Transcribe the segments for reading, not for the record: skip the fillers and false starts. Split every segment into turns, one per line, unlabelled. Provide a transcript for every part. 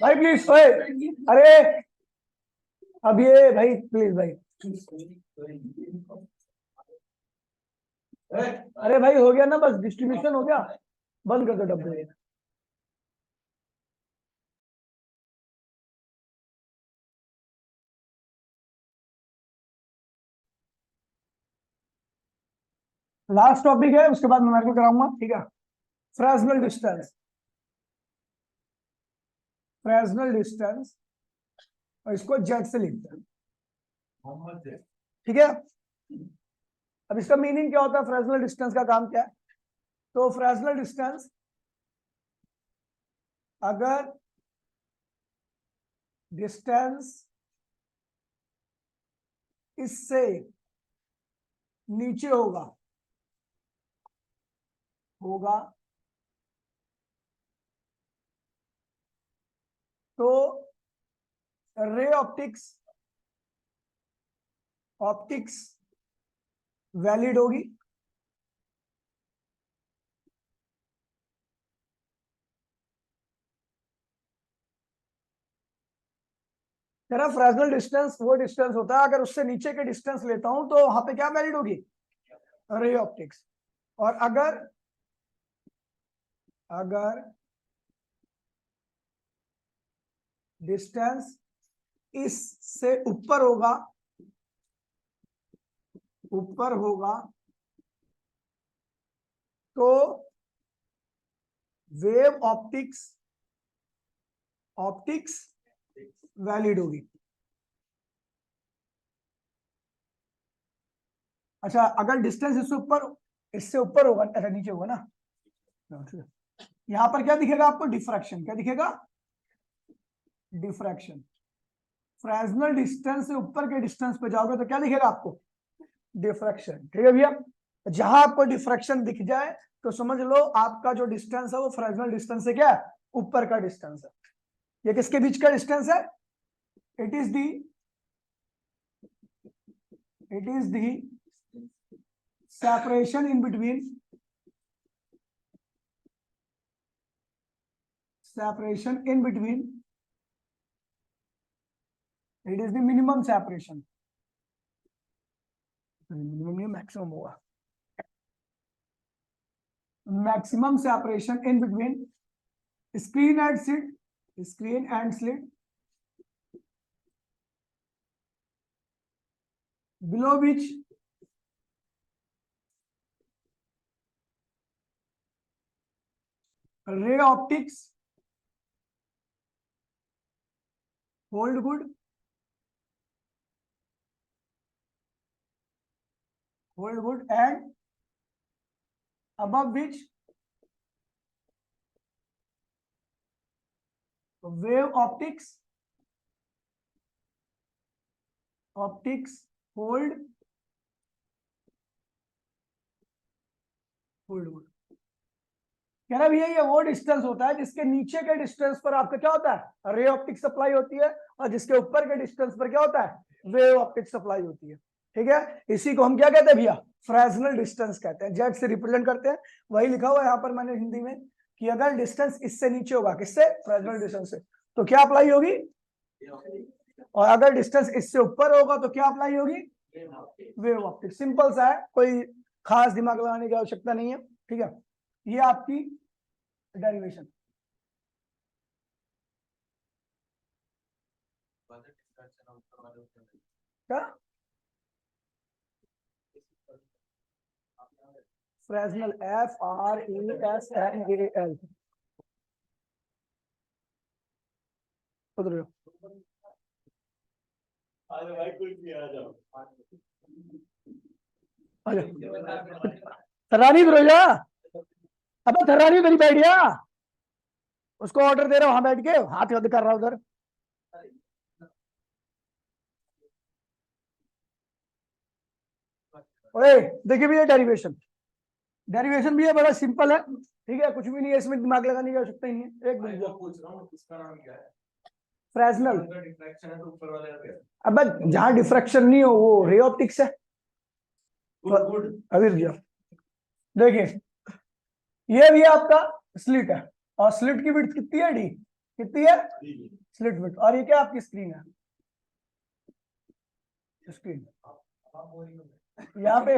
भाई प्लीज, ओए अरे अब ये भाई प्लीज भाई, अरे भाई हो गया ना, बस डिस्ट्रीब्यूशन हो गया, बंद कर दो डब्बे। लास्ट टॉपिक है, उसके बाद न्यूमेरिकल कराऊंगा, ठीक है। फ्रेसनल डिस्टेंस, फ्रेसनल डिस्टेंस, और इसको जेड से लिखते हैं, ठीक है। अब इसका मीनिंग क्या होता है, फ्रेसनल डिस्टेंस का काम क्या है? तो फ्रेसनल डिस्टेंस, अगर डिस्टेंस इससे नीचे होगा होगा तो रे ऑप्टिक्स ऑप्टिक्स वैलिड होगी, तेरा फ्रेसनल डिस्टेंस वो डिस्टेंस होता है, अगर उससे नीचे के डिस्टेंस लेता हूं तो वहां पे क्या वैलिड होगी, रे ऑप्टिक्स। और अगर अगर डिस्टेंस इससे ऊपर होगा तो वेव ऑप्टिक्स वैलिड होगी। अच्छा, अगर डिस्टेंस इससे ऊपर होगा, अच्छा नीचे होगा ना, यहां पर क्या दिखेगा आपको, डिफ्रैक्शन। क्या दिखेगा, डिफ्रैक्शन। फ्रेसनल डिस्टेंस से ऊपर के डिस्टेंस पे जाओगे तो क्या दिखेगा आपको, डिफ्रैक्शन। ठीक है भैया, जहां आपको डिफ्रैक्शन दिख जाए तो समझ लो आपका जो डिस्टेंस है वो फ्रेसनल डिस्टेंस से क्या है, ऊपर का डिस्टेंस है। ये किसके बीच का डिस्टेंस है, it is the separation in between it is the minimum separation, minimum नहीं मैक्सिमम होगा, maximum separation in between screen and slit below which ray optics hold good and above which wave optics hold good। कह रहा भैया ये वो distance होता है जिसके नीचे के डिस्टेंस पर आपका क्या होता है, रे ऑप्टिक सप्लाई होती है, और जिसके ऊपर के डिस्टेंस पर क्या होता है, वेव ऑप्टिक सप्लाई होती है। ठीक है, इसी को हम क्या कहते हैं भैया, फ्रेसनल डिस्टेंस कहते हैं, जेड से रिप्रेजेंट करते हैं। वही लिखा हुआ है यहाँ पर मैंने हिंदी में कि अगर डिस्टेंस इससे नीचे होगा, किससे, फ्रेसनल डिस्टेंस से, तो क्या अप्लाई होगी, और अगर डिस्टेंस इससे ऊपर होगा तो क्या अप्लाई होगी, वेव ऑप्टिक। सिंपल सा है, कोई खास दिमाग लगाने की आवश्यकता नहीं है। ठीक है, ये आपकी डेरिवेशन। क्या, फ्रेसनल, FRESNAL, उधर थर्रानी उधर जा, अब थर्रानी उधर ही बैठ गया, उसको ऑर्डर दे रहा हूं, वहां बैठ के हाथ रद्द कर रहा उधर। ओए देखिए भैया, डेरिवेशन भी है, बड़ा सिंपल है। ठीक है, कुछ भी नहीं है इसमें, दिमाग लगाने की आवश्यकता ही नहीं है। एक मिनट पूछ रहा हूँ, इसका नाम क्या है, फ्रेसनल। अब जहां डिफ्रैक्शन नहीं हो वो रे ऑप्टिक्स है। अभी भैया देखिए, ये भी आपका स्लिट है, और स्लिट की विड्थ कितनी है, डी कितनी है स्लिट विड्थ। और ये क्या आपकी स्क्रीन है, स्क्रीन यहाँ पे,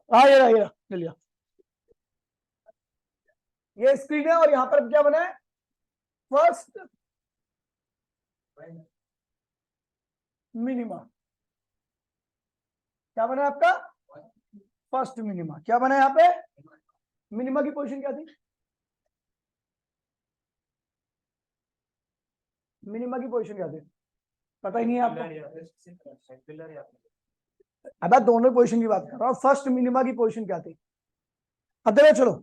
हाँ ये रहा ले लिया, ये स्क्रीन है। और यहाँ पर क्या बना है, फर्स्ट मिनिमा। क्या बना है आपका फर्स्ट मिनिमा। क्या बना है यहाँ पे, मिनिमा की पोजीशन क्या थी, मिनिमा की पोजीशन क्या थी, पता ही नहीं है आपको। अब दोनों पोजीशन की बात कर रहा हूँ, फर्स्ट मिनिमा की पोजीशन क्या थी। अब देखो चलो,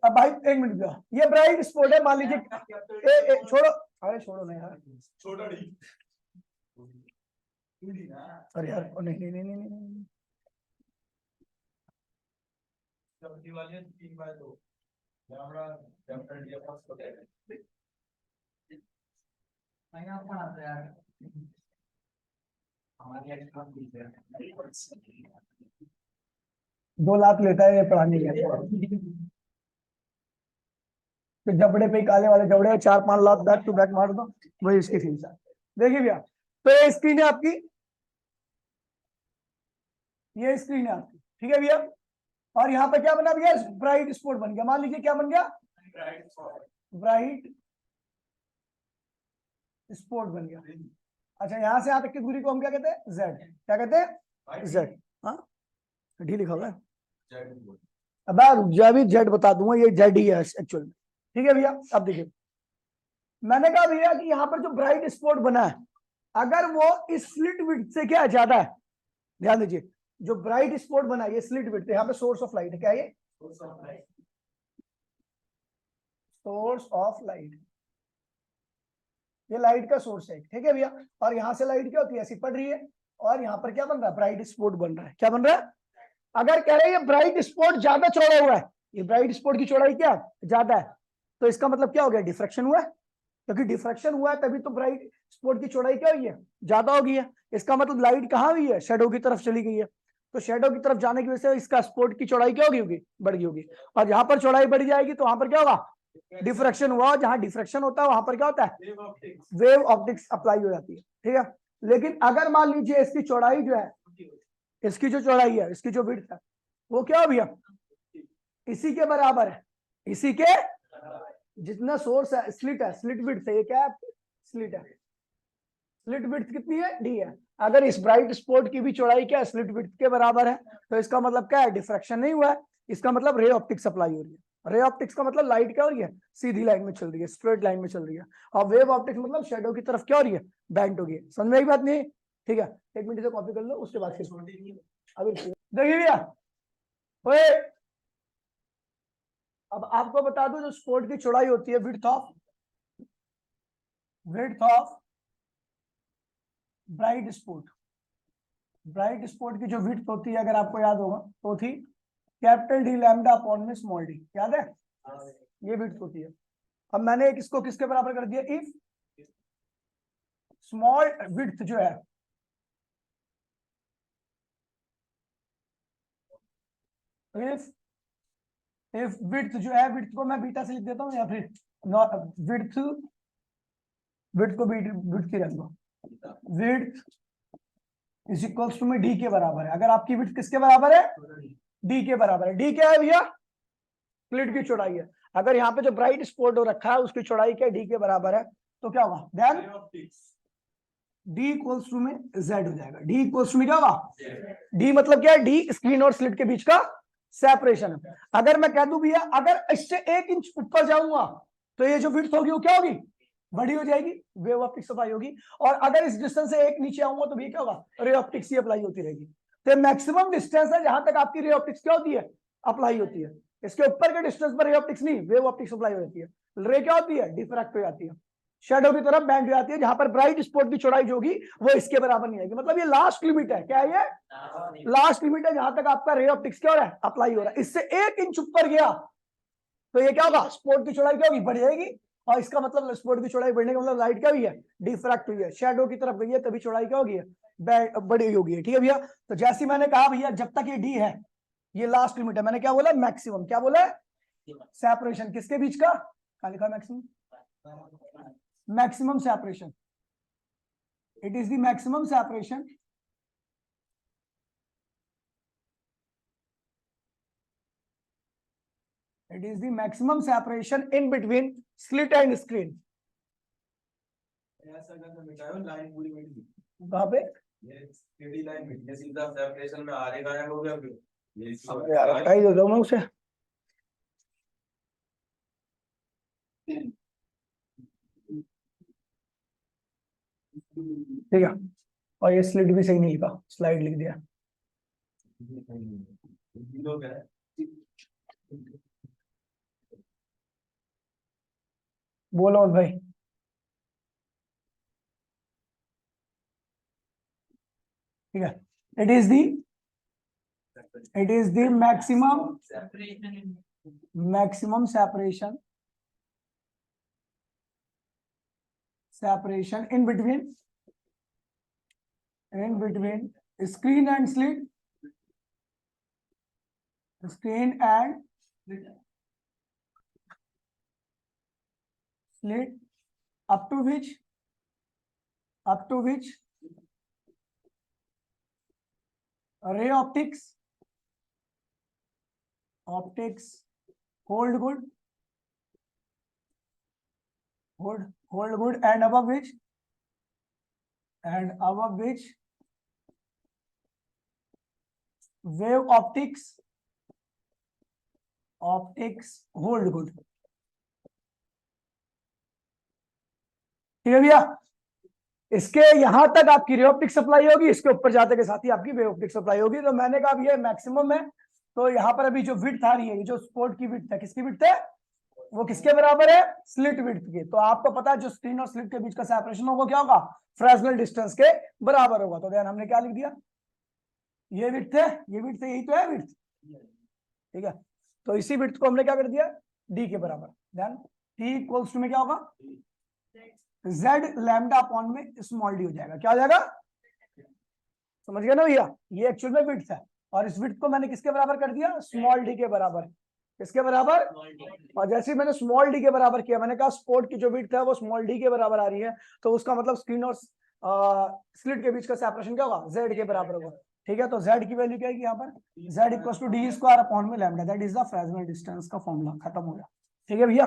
अब भाई एक मिनट दिया, ये ब्राइट स्पॉट है, मान लीजिए छोड़ो, अरे छोड़ो ना यार, अरे यार नहीं नहीं नहीं नहीं नहीं दो लाख लेता है ये पढ़ाने के लिए, तो जबड़े पे काले वाले जबड़े 4-5 लाख बैक टू बैक मार दो, वही इसकी फीस है। देखिए भैया, तो ये स्क्रीन है आपकी, ये स्क्रीन है आपकी, ठीक है भैया। और यहाँ पे क्या बना भैया, ब्राइट स्पॉट बन गया। मान लीजिए क्या बन गया, ब्राइट स्पॉट बन गया। अच्छा, यहाँ से यहाँ तक की दूरी को हम क्या कहते हैं, जेड। क्या कहते हैं, जेड। हाँ डी लिखा हुआ है, अब भी जेड बता दूंगा, ये जेड ही है एक्चुअल में, ठीक है भैया। अब देखिए, मैंने कहा भैया कि यहाँ पर जो ब्राइट स्पॉट बना है, अगर वो इस स्लिट विड्थ से क्या ज्यादा है, ध्यान दीजिए, जो ब्राइट स्पॉट बना है ये स्लिट विड्थ है, यहाँ पे सोर्स ऑफ लाइट है, क्या ये सोर्स ऑफ लाइट, ये लाइट का सोर्स है, ठीक है भैया। और यहाँ से लाइट क्या होती है, ऐसी पड़ रही है, और यहाँ पर क्या बन रहा है, ब्राइट स्पॉट बन रहा है। क्या बन रहा है, अगर कह रहे हैं ये ब्राइट स्पॉट ज्यादा चौड़ा हुआ है, ये ब्राइट स्पॉट की चौड़ाई क्या ज्यादा है, तो इसका मतलब क्या हो गया, डिफ्रैक्शन हुआ है, क्योंकि डिफ्रैक्शन हुआ है तभी तो ब्राइट स्पॉट की चौड़ाई क्या हुई है, ज्यादा हो गई है। इसका मतलब लाइट कहाँ हुई है, शेडो की तरफ चली गई है, तो शेडो की तरफ जाने की वजह से इसका स्पॉट की चौड़ाई क्या होगी, बढ़ गई होगी। और यहाँ पर चौड़ाई बढ़ जाएगी तो वहां पर क्या होगा, डिफ्रैक्शन हुआ। जहां डिफ्रैक्शन होता है वहां पर क्या होता है, वेव ऑप्टिक्स अप्लाई हो जाती है, ठीक है। लेकिन अगर मान लीजिए इसकी चौड़ाई जो है, इसकी जो चौड़ाई है, इसकी जो विड्थ है, वो क्या हो भैया, इसी के बराबर है, इसी के जितना सोर्स है, स्लिट है, स्लिट विड्थ है, ये क्या है, स्लिट है, स्लिट विड्थ कितनी है, डी है। अगर इस ब्राइट स्पॉट की भी चौड़ाई क्या है, स्लिट विड्थ के बराबर है, तो इसका मतलब क्या है, डिफ्रैक्शन नहीं हुआ है, इसका मतलब रे ऑप्टिक्स सप्लाई हो रही है। रे ऑप्टिक्स का मतलब लाइट क्या हो रही है, सीधी लाइन में चल रही है, स्ट्रेट लाइन में चल रही है। और वेव ऑप्टिक्स मतलब शेडो की तरफ क्या हो रही है, बेंड हो गई है। समझ में एक बात नहीं, ठीक है, एक मिनट से कॉपी कर लो, उसके बाद फिर अभी देखिए भैया, अब आपको बता दूं, जो स्पॉट की चौड़ाई होती है, width of bright spot, bright spot की जो विड्थ होती है, अगर आपको याद होगा तो थी कैपिटल डी लैम्डा अपॉन में स्मॉल डी, याद है, ये विड्थ होती है। अब मैंने एक इसको किसके बराबर कर दिया, इफ स्मॉल विड्थ जो है, इफ विड्थ जो है, विड्थ को मैं बीटा से लिख देता हूं, या फिर विड्थ, विड्थ को विड्थ की रख दो, विड्थ इज इक्वल्स टू में डी के बराबर है। अगर आपकी विड्थ किसके बराबर है, डी के बराबर है। डी क्या है भैया, स्लिट की चौड़ाई है। अगर यहाँ पे जो ब्राइट स्पॉट हो रखा है उसकी चौड़ाई क्या, डी के बराबर है, तो क्या होगा, ध्यान, डी इक्वल्स टू में जेड हो जाएगा। डी इक्वल्स टू में क्या होगा, डी मतलब क्या है, डी स्क्रीन और स्लिट के बीच का सेपरेशन है। अगर मैं कह दूं भैया, अगर इससे 1 इंच ऊपर जाऊंगा तो ये जो विड्थ होगी वो क्या होगी, बड़ी हो जाएगी, वेव ऑप्टिक्स अप्लाई होगी। और अगर इस डिस्टेंस से 1 नीचे आऊंगा तो भी क्या होगा, रे ऑप्टिक्स ही अप्लाई होती रहेगी। तो मैक्सिमम डिस्टेंस है जहां तक आपकी रे ऑप्टिक्स क्या होती है, अप्लाई होती है। इसके ऊपर के डिस्टेंस पर रे ऑप्टिक्स नहीं, वेव ऑप्टिक्स अप्लाई हो जाती है। रे क्या होती है, डिफ्रैक्ट हो जाती है, शेडो की तरफ बैंड हो जाती है, जहां पर ब्राइट स्पॉट की चौड़ाई जो होगी वो इसके बराबर नहीं आएगी। मतलब ये लास्ट लिमिट है, क्या है ये, लास्ट लिमिट है जहां तक आपका रे ऑप्टिक्स क्या हो रहा है, अप्लाई हो रहा है। इससे 1 इंच ऊपर गया तो ये क्या होगा, स्पॉट की चौड़ाई क्या होगी, बढ़ जाएगी। और इसका मतलब स्पॉट की चौड़ाई बढ़ने का मतलब लाइट क्या हुई है, डिफ्रैक्ट हुई है, शेडो की तरफ गई है, तभी चौड़ाई क्या होगी, बड़ी होगी, ठीक है भैया। तो जैसे मैंने कहा भैया, जब तक ये डी है ये लास्ट लिमिट है। मैंने क्या बोला, मैक्सिमम, क्या बोला, सेपरेशन किसके बीच का, कहां लिखा maximum, maximum separation, it is the maximum separation in between slit and screen. कहाँ पे
ये लाइन मिटने सीधा सेपरेशन में आरे गायब हो गया फिर ये
यार हटा ही दो मैं उसे। ठीक है, और ये स्लिट भी सही नहीं लिखा, स्लाइड लिख दिया। बोलो भाई। ठीक है, it is the maximum separation in between screen and slit, up to which ray optics hold good, and above which wave optics hold good। ठीक है भैया, इसके यहां तक आपकी रे ऑप्टिक सप्लाई होगी, इसके ऊपर जाते के साथ ही आपकी वेव ऑप्टिक सप्लाई होगी। तो मैंने कहा ये मैक्सिमम है, तो यहाँ पर अभी जो विड्थ आ रही है, जो स्पोर्ट की विड्थ है, किसकी विड्थ है, वो किसके बराबर है, स्लिट विड्थ के। तो आपको पता है जो स्क्रीन और स्लिट के बीच का सेपरेशन होगा क्या होगा, फ्रेस्नेल डिस्टेंस के बराबर होगा। तो ध्यान हमने क्या लिख दिया, ये विड्थ है, ये विड्थ है, यही तो है विड्थ। ठीक है, तो इसी विड्थ को हमने क्या कर दिया, डी के बराबर। ध्यान टी इक्वल्स टू में क्या होगा, जेड लैम्डा अपॉन में स्मॉल डी हो जाएगा। क्या हो जाएगा, समझ गए ना भैया, ये एक्चुअल में विड्थ है, और इस विड्थ को मैंने किसके बराबर कर दिया, स्मॉल डी के बराबर। किसके बराबर, और जैसे ही मैंने स्मॉल डी के बराबर किया, मैंने कहा स्पोर्ट की जो विड्थ है वो स्मॉल डी के बराबर आ रही है, तो उसका मतलब स्क्रीन और स्लिट के बीच का सेपरेशन क्या होगा, जेड के बराबर होगा। ठीक है, तो जेड की वैल्यू क्या है यहाँ पर, Z equal to D square upon में lambda, that is the Fresnel distance का फॉर्मूला, खत्म हो गया। ठीक है भैया,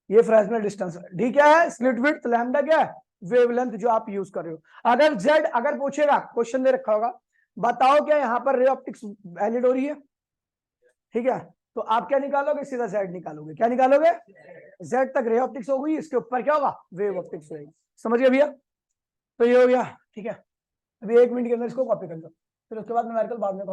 ये फ्रेस्नेल डिस्टेंस, डी क्या है, स्लिट विड्थ, लैम्डा क्या है, वेवलेंथ जो आप यूज कर रहे हो। अगर जेड, अगर पूछेगा, क्वेश्चन दे रखा होगा, बताओ क्या यहाँ पर रे ऑप्टिक्स वैलिड हो रही है, ठीक है, तो आप क्या निकालोगे, सीधा जेड निकालोगे। क्या निकालोगे, जेड तक रे ऑप्टिक्स हो गई, इसके ऊपर क्या होगा, वेव ऑप्टिक्स होगी। समझ गए भैया, तो ये हो गया। ठीक है, अभी 1 मिनट के अंदर इसको कॉपी कर लो, फिर उसके बाद न्यूमेरिकल बाद में कॉपी